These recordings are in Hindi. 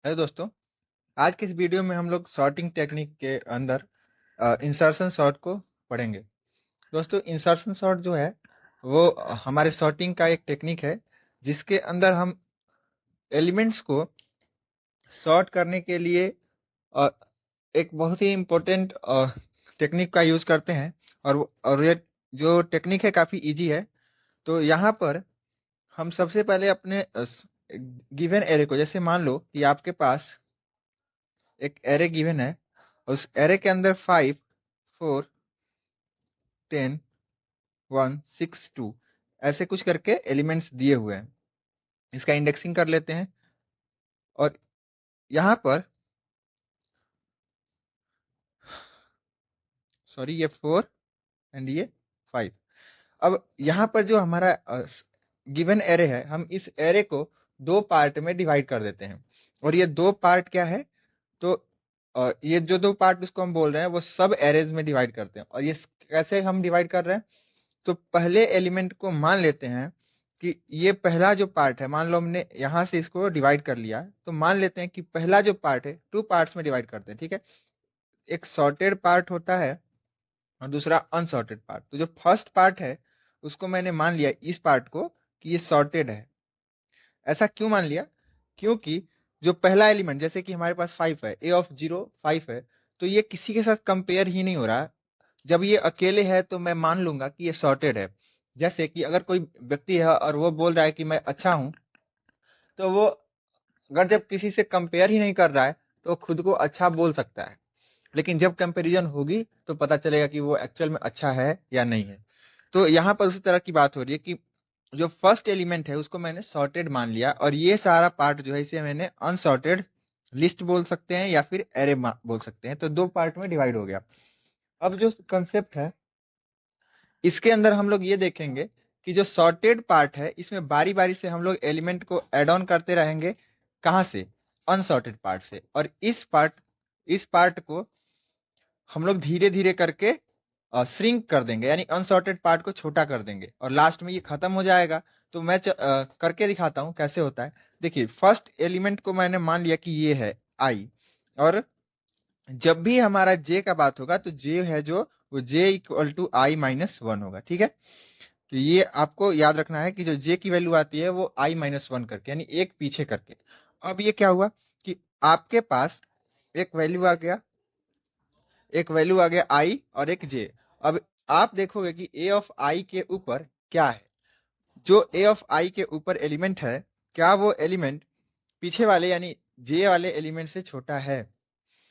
हेलो दोस्तों। आज के इस वीडियो में हम लोग सॉर्टिंग टेक्निक के अंदर इंसर्शन सॉर्ट को पढ़ेंगे। दोस्तों, इंसर्शन सॉर्ट जो है वो हमारे सॉर्टिंग का एक टेक्निक है, जिसके अंदर हम एलिमेंट्स को सॉर्ट करने के लिए अ, एक बहुत ही इम्पोर्टेंट टेक्निक का यूज करते हैं। और ये जो टेक्निक है काफी इजी है। तो यहाँ पर हम सबसे पहले अपने गिवन एरे को, जैसे मान लो कि आपके पास एक एरे गिवन है। उस एरे के अंदर 5, 4, 10, 1, 6, 2 ऐसे कुछ करके एलिमेंट्स दिए हुए हैं। इसका इंडेक्सिंग कर लेते हैं। और यहाँ पर सॉरी, ये 4 एंड ये 5। अब यहाँ पर जो हमारा गिवन एरे है, हम इस एरे को दो पार्ट में डिवाइड कर देते हैं। और ये दो पार्ट क्या है? तो ये जो दो पार्ट उसको हम बोल रहे हैं वो सब एरेज में डिवाइड करते हैं। और ये कैसे हम डिवाइड कर रहे हैं? तो पहले एलिमेंट को मान लेते हैं कि ये पहला जो पार्ट है, मान लो हमने यहाँ से इसको डिवाइड कर लिया, तो मान लेते हैं कि पहला जो पार्ट है टू पार्ट्स में डिवाइड करते हैं। ठीक है, एक सॉर्टेड पार्ट होता है और दूसरा अनसॉर्टेड पार्ट। तो जो फर्स्ट पार्ट है उसको मैंने मान लिया, इस पार्ट को, कि ये सॉर्टेड है। ऐसा क्यों मान लिया? क्योंकि जो पहला एलिमेंट, जैसे कि हमारे पास 5 है, ए ऑफ 0 5 है, तो ये किसी के साथ कंपेयर ही नहीं हो रहा है। जब ये अकेले है तो मैं मान लूंगा कि ये सॉर्टेड है। जैसे कि अगर कोई व्यक्ति है और वो बोल रहा है कि मैं अच्छा हूं, तो वो अगर जब किसी से कंपेयर ही नहीं कर रहा है तो खुद को अच्छा बोल सकता है। लेकिन जब कंपैरिजन होगी तो पता चलेगा कि वो एक्चुअल में अच्छा है या नहीं है। तो यहाँ पर उसी तरह की बात हो रही है कि जो फर्स्ट एलिमेंट है उसको मैंने सॉर्टेड मान लिया, और ये सारा पार्ट जो है इसे मैंने अनसॉर्टेड लिस्ट बोल सकते हैं या फिर एरे बोल सकते हैं। तो दो पार्ट में डिवाइड हो गया। अब जो कंसेप्ट है इसके अंदर हम लोग ये देखेंगे कि जो सॉर्टेड पार्ट है इसमें बारी बारी से हम लोग एलिमेंट को ऐड ऑन करते रहेंगे। कहाँ से? अनसॉर्टेड पार्ट से। और इस पार्ट को हम लोग धीरे धीरे करके श्रिंक कर देंगे, यानी अनसॉर्टेड पार्ट को छोटा कर देंगे और लास्ट में ये खत्म हो जाएगा। तो मैं करके दिखाता हूँ कैसे होता है। देखिए, फर्स्ट एलिमेंट को मैंने मान लिया कि ये है आई। और जब भी हमारा जे का बात होगा तो जे है जो, वो J equal to I minus one होगा। ठीक है, तो ये आपको याद रखना है कि जो जे की वैल्यू आती है वो आई माइनस वन करके, यानी एक पीछे करके। अब ये क्या हुआ कि आपके पास एक वैल्यू आ गया, आई और एक जे। अब आप देखोगे कि ए ऑफ आई के ऊपर क्या है। जो ए ऑफ आई के ऊपर एलिमेंट है, क्या वो एलिमेंट पीछे वाले यानी जे वाले एलिमेंट से छोटा है?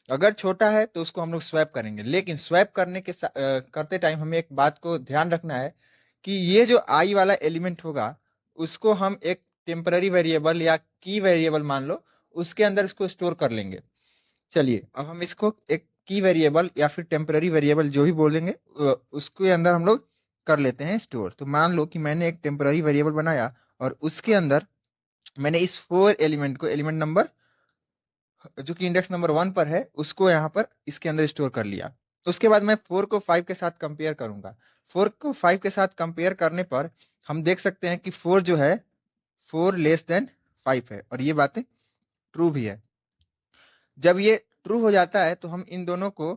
अगर छोटा है तो उसको हम लोग स्वैप करेंगे। लेकिन स्वैप करते टाइम हमें एक बात को ध्यान रखना है कि ये जो आई वाला एलिमेंट होगा उसको हम एक टेम्पररी वेरिएबल या की वेरिएबल मान लो, उसके अंदर इसको स्टोर कर लेंगे। चलिए, अब हम इसको एक की वेरिएबल या फिर टेम्पररी वेरिएबल जो भी बोलेंगे उसके अंदर हम लोग कर लेते हैं स्टोर। तो मान लो कि मैंने एक टेम्पररी वेरिएबल बनाया और उसके अंदर मैंने इस 4 एलिमेंट को, एलिमेंट नंबर जो कि इंडेक्स नंबर 1 पर है, उसको यहाँ पर इसके अंदर स्टोर कर लिया। उसके बाद मैं 4 को 5 के साथ कंपेयर करूंगा। 4 को 5 के साथ कंपेयर करने पर हम देख सकते हैं कि 4 जो है 4 लेस देन 5 है, और ये बातें ट्रू भी है। जब ये ट्रू हो जाता है तो हम इन दोनों को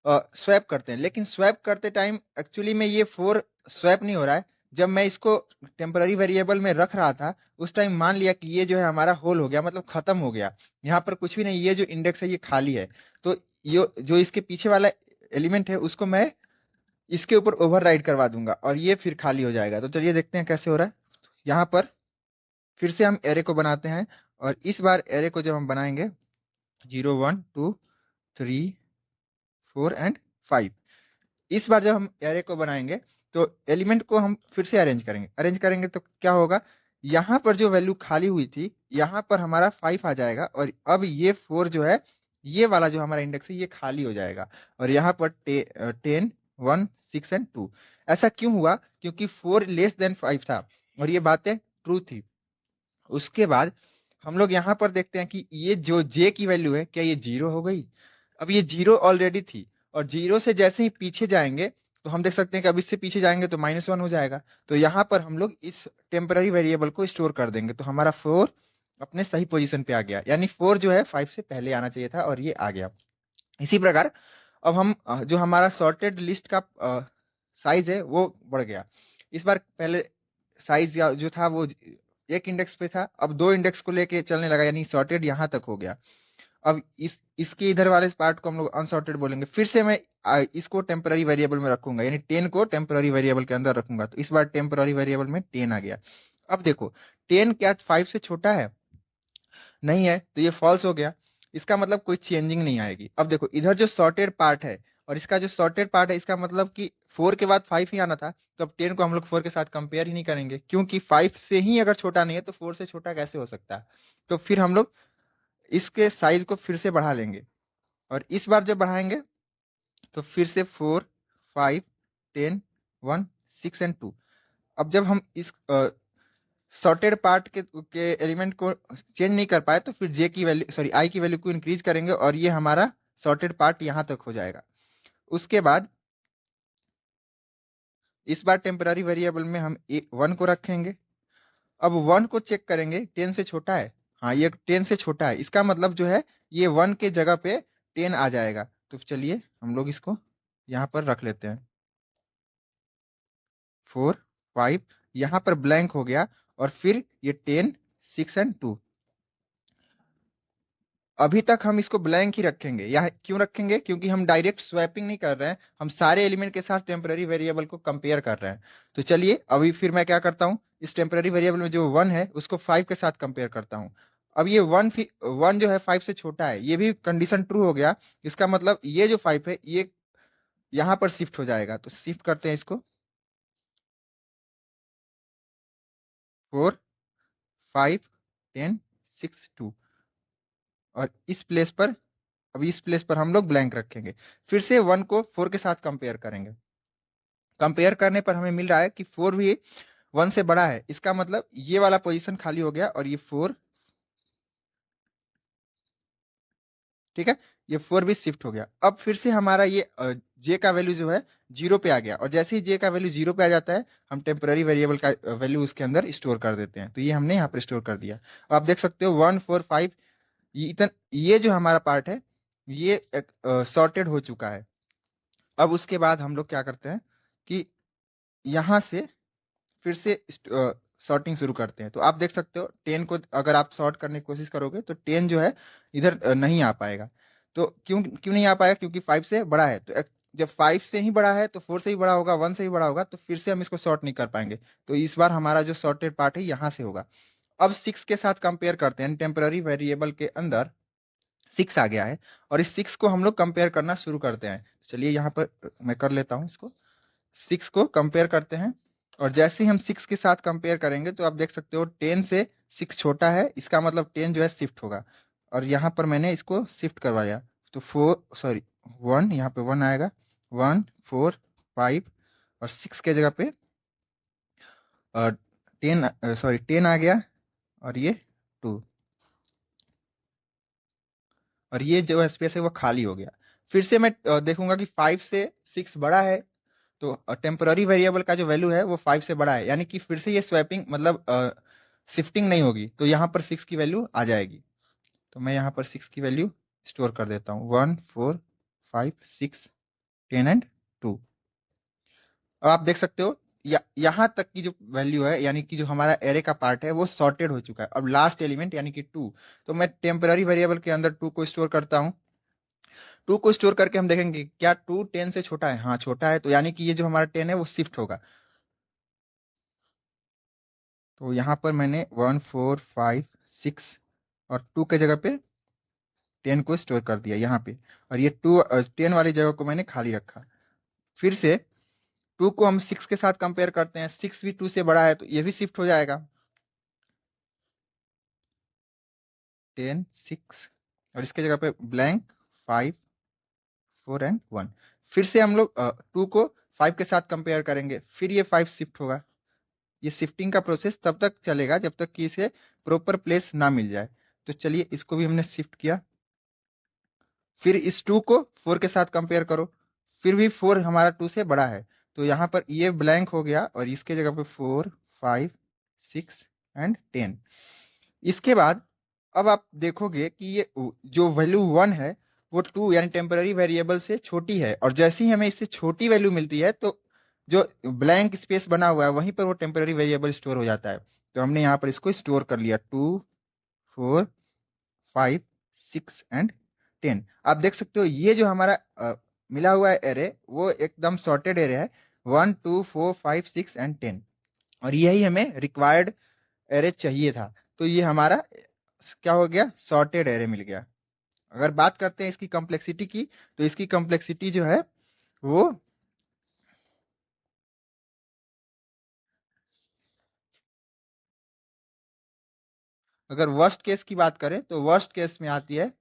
स्वैप करते हैं। लेकिन स्वैप करते टाइम एक्चुअली में ये 4 स्वैप नहीं हो रहा है। जब मैं इसको टेम्पररी वेरिएबल में रख रहा था उस टाइम मान लिया कि ये जो है हमारा होल हो गया, मतलब खत्म हो गया। यहाँ पर कुछ भी नहीं, ये जो इंडेक्स है ये खाली है। तो ये जो इसके पीछे वाला एलिमेंट है उसको मैं इसके ऊपर ओवरराइड करवा दूंगा और ये फिर खाली हो जाएगा। तो चलिए देखते हैं कैसे हो रहा है। यहाँ पर फिर से हम एरे को बनाते हैं, और इस बार एरे को जब हम बनाएंगे 0, 1, 2, 3, 4 एंड 5, इस बार जब हम एरे को बनाएंगे तो एलिमेंट को हम फिर से अरेंज करेंगे तो क्या होगा? यहाँ पर जो वैल्यू खाली हुई थी यहाँ पर हमारा 5 आ जाएगा, और अब ये 4 जो है, ये वाला जो हमारा इंडेक्स है ये खाली हो जाएगा। और यहाँ पर 10, 1, 6 एंड 2। ऐसा क्यों हुआ? क्योंकि 4 लेस देन 5 था और ये बातें ट्रू थी। उसके बाद हम लोग यहाँ पर देखते हैं कि ये जो जे की वैल्यू है, क्या ये 0 हो गई? अब ये 0 ऑलरेडी थी, और 0 से जैसे ही पीछे जाएंगे तो हम देख सकते हैं कि अब इससे पीछे जाएंगे तो -1 हो जाएगा। तो यहाँ पर हम लोग इस टेम्पररी वेरिएबल को स्टोर कर देंगे। तो हमारा 4 अपने सही पोजीशन पे आ गया, यानी 4 जो है 5 से पहले आना चाहिए था और ये आ गया। इसी प्रकार अब हम जो हमारा सॉर्टेड लिस्ट का साइज है वो बढ़ गया। इस बार पहले साइज जो था वो एक इंडेक्स पे था, अब 2 इंडेक्स को लेके चलने लगा, यानी सॉर्टेड यहाँ तक हो गया। अब इसके इधर वाले पार्ट को हम लोग अनसॉर्टेड बोलेंगे। फिर से मैं इसको टेम्पररी वेरिएबल में रखूंगा, यानी 10 को टेम्पररी वेरिएबल के अंदर रखूंगा, तो इस बार टेम्पररी वेरिएबल में 10 आ गया। अब देखो 10 क्या 5 से छोटा है? नहीं है, तो ये फॉल्स हो गया। इसका मतलब कोई चेंजिंग नहीं आएगी। अब देखो इधर जो सॉर्टेड पार्ट है और इसका जो सॉर्टेड पार्ट है, इसका मतलब कि 4 के बाद 5 ही आना था, तो अब 10 को हम लोग 4 के साथ कंपेयर ही नहीं करेंगे, क्योंकि 5 से ही अगर छोटा नहीं है तो 4 से छोटा कैसे हो सकता है। तो फिर हम लोग इसके साइज को फिर से बढ़ा लेंगे, और इस बार जब बढ़ाएंगे तो फिर से 4, 5, 10, 1, 6 एंड 2। अब जब हम इस सॉर्टेड पार्ट के एलिमेंट को चेंज नहीं कर पाए, तो फिर जे की वैल्यू सॉरी आई की वैल्यू को इंक्रीज करेंगे और ये हमारा सॉर्टेड पार्ट यहाँ तक हो जाएगा। उसके बाद इस बार टेम्पररी वेरिएबल में हम 1 को रखेंगे। अब 1 को चेक करेंगे, 10 से छोटा है? हाँ, ये 10 से छोटा है, इसका मतलब जो है ये 1 के जगह पे 10 आ जाएगा। तो चलिए हम लोग इसको यहाँ पर रख लेते हैं, 4, 5, यहाँ पर ब्लैंक हो गया, और फिर ये 10, 6 एंड 2। अभी तक हम इसको ब्लैंक ही रखेंगे। यह क्यों रखेंगे? क्योंकि हम डायरेक्ट स्वैपिंग नहीं कर रहे हैं, हम सारे एलिमेंट के साथ टेम्पररी वेरिएबल को कंपेयर कर रहे हैं। तो चलिए अभी फिर मैं क्या करता हूँ, इस टेम्पररी वेरिएबल में जो 1 है उसको 5 के साथ कंपेयर करता हूँ। अब ये 1 जो है 5 से छोटा है, ये भी कंडीशन ट्रू हो गया। इसका मतलब ये जो 5 है ये यहाँ पर शिफ्ट हो जाएगा। तो शिफ्ट करते हैं इसको, 4, 5, 10, 6, 2, और इस प्लेस पर, अभी इस प्लेस पर हम लोग ब्लैंक रखेंगे। फिर से 1 को 4 के साथ कंपेयर करेंगे। कंपेयर करने पर हमें मिल रहा है कि 4 भी 1 से बड़ा है, इसका मतलब ये वाला पोजीशन खाली हो गया और ये 4, ठीक है, ये 4 भी शिफ्ट हो गया। अब फिर से हमारा ये जे का वैल्यू जो है 0 पे आ गया, और जैसे ही जे का वैल्यू 0 पे आ जाता है हम टेम्पररी वेरिएबल का वैल्यू उसके अंदर स्टोर कर देते हैं। तो ये हमने यहाँ पर स्टोर कर दिया। अब आप देख सकते हो 1, 4, 5, ये जो हमारा पार्ट है ये सॉर्टेड हो चुका है। अब उसके बाद हम लोग क्या करते हैं कि यहाँ से फिर से सॉर्टिंग शुरू करते हैं। तो आप देख सकते हो 10 को अगर आप सॉर्ट करने की कोशिश करोगे तो 10 जो है इधर नहीं आ पाएगा। तो क्यों क्यों नहीं आ पाएगा? क्योंकि 5 से बड़ा है। तो जब 5 से ही बड़ा है तो 4 से ही बड़ा होगा, 1 से ही बड़ा होगा, तो फिर से हम इसको सॉर्ट नहीं कर पाएंगे। तो इस बार हमारा जो सॉर्टेड पार्ट है यहाँ से होगा। अब 6 के साथ कंपेयर करते हैं, टेम्पररी वेरिएबल के अंदर 6 आ गया है, और इस 6 को हम लोग कंपेयर करना शुरू करते हैं। चलिए यहाँ पर मैं कर लेता हूँ इसको, 6 को कंपेयर करते हैं। और जैसे ही हम 6 के साथ कंपेयर करेंगे तो आप देख सकते हो 10 से 6 छोटा है, इसका मतलब 10 जो है शिफ्ट होगा, और यहाँ पर मैंने इसको शिफ्ट करवाया। तो 1 यहाँ पे 1 आएगा, 1, 4, 5, और 6 के जगह पे 10 आ गया, और ये 2, और ये जो स्पेस है वो खाली हो गया। फिर से मैं देखूंगा कि 5 से 6 बड़ा है, तो टेम्पररी वेरिएबल का जो वैल्यू है वो 5 से बड़ा है, यानी कि फिर से ये स्वैपिंग मतलब शिफ्टिंग नहीं होगी, तो यहाँ पर 6 की वैल्यू आ जाएगी। तो मैं यहाँ पर 6 की वैल्यू स्टोर कर देता हूँ, 1, 4, 5, 6, 10 एंड 2। अब आप देख सकते हो यहाँ तक की जो वैल्यू है, यानी कि जो हमारा एरे का पार्ट है वो सॉर्टेड हो चुका है। अब लास्ट एलिमेंट यानी कि 2, तो मैं टेम्पररी वेरिएबल के अंदर 2 को स्टोर करता हूँ। 2 को स्टोर करके हम देखेंगे क्या 2 10 से छोटा है? हाँ छोटा है, तो यानी कि ये जो हमारा 10 है वो शिफ्ट होगा। तो यहाँ पर मैंने 1, 4, 5, 6 और 2 के जगह पे 10 को स्टोर कर दिया यहाँ पे, और ये 10 वाली जगह को मैंने खाली रखा। फिर से 2 को हम 6 के साथ कंपेयर करते हैं, 6 भी 2 से बड़ा है, तो ये भी शिफ्ट हो जाएगा। 10, 6, और इसके जगह पे ब्लैंक 5, 4 एंड 1। फिर से हम लोग 2 को 5 के साथ कंपेयर करेंगे, फिर ये 5 शिफ्ट होगा। ये शिफ्टिंग का प्रोसेस तब तक चलेगा जब तक कि इसे प्रॉपर प्लेस ना मिल जाए। तो चलिए इसको भी हमने शिफ्ट किया। फिर इस 2 को 4 के साथ कंपेयर करो, फिर भी 4 हमारा 2 से बड़ा है, तो यहाँ पर ये ब्लैंक हो गया और इसके जगह पे 4, 5, 6 एंड 10। इसके बाद अब आप देखोगे कि ये जो वैल्यू 1 है वो 2 यानी टेम्पररी वेरिएबल से छोटी है, और जैसे ही हमें इससे छोटी वैल्यू मिलती है तो जो ब्लैंक स्पेस बना हुआ है वहीं पर वो टेम्पररी वेरिएबल स्टोर हो जाता है। तो हमने यहाँ पर इसको स्टोर कर लिया 2, 4, 5, 6 एंड 10। आप देख सकते हो ये जो हमारा मिला हुआ है एरे वो एकदम सॉर्टेड एरे है, 1, 2, 4, 5, 6 एंड 10, और यही हमें रिक्वायर्ड एरे चाहिए था। तो ये हमारा क्या हो गया, सॉर्टेड एरे मिल गया। अगर बात करते हैं इसकी कॉम्प्लेक्सिटी की, तो इसकी कॉम्प्लेक्सिटी जो है वो अगर वर्स्ट केस की बात करें तो वर्स्ट केस में आती है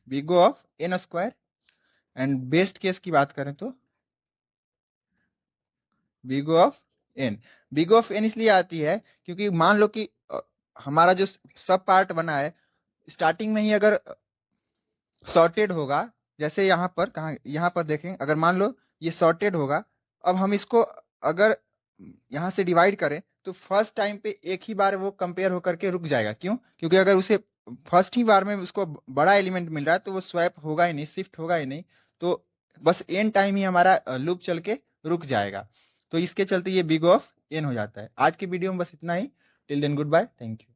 big of n square, and best case की बात करें तो big of n. Big of n इसलिए आती है क्योंकि मान लो कि हमारा जो सब पार्ट बना है स्टार्टिंग में ही अगर सॉर्टेड होगा, जैसे यहाँ पर कहा, यहाँ पर देखें अगर मान लो ये सॉर्टेड होगा, अब हम इसको अगर यहाँ से डिवाइड करें तो फर्स्ट टाइम पे एक ही बार वो कंपेयर होकर के रुक जाएगा। क्यों? क्योंकि अगर उसे फर्स्ट ही बार में उसको बड़ा एलिमेंट मिल रहा है तो वो स्वैप होगा ही नहीं, शिफ्ट होगा ही नहीं, तो बस एन टाइम ही हमारा लूप चल के रुक जाएगा। तो इसके चलते ये बिग ऑफ एन हो जाता है। आज के वीडियो में बस इतना ही। Till then goodbye, thank you.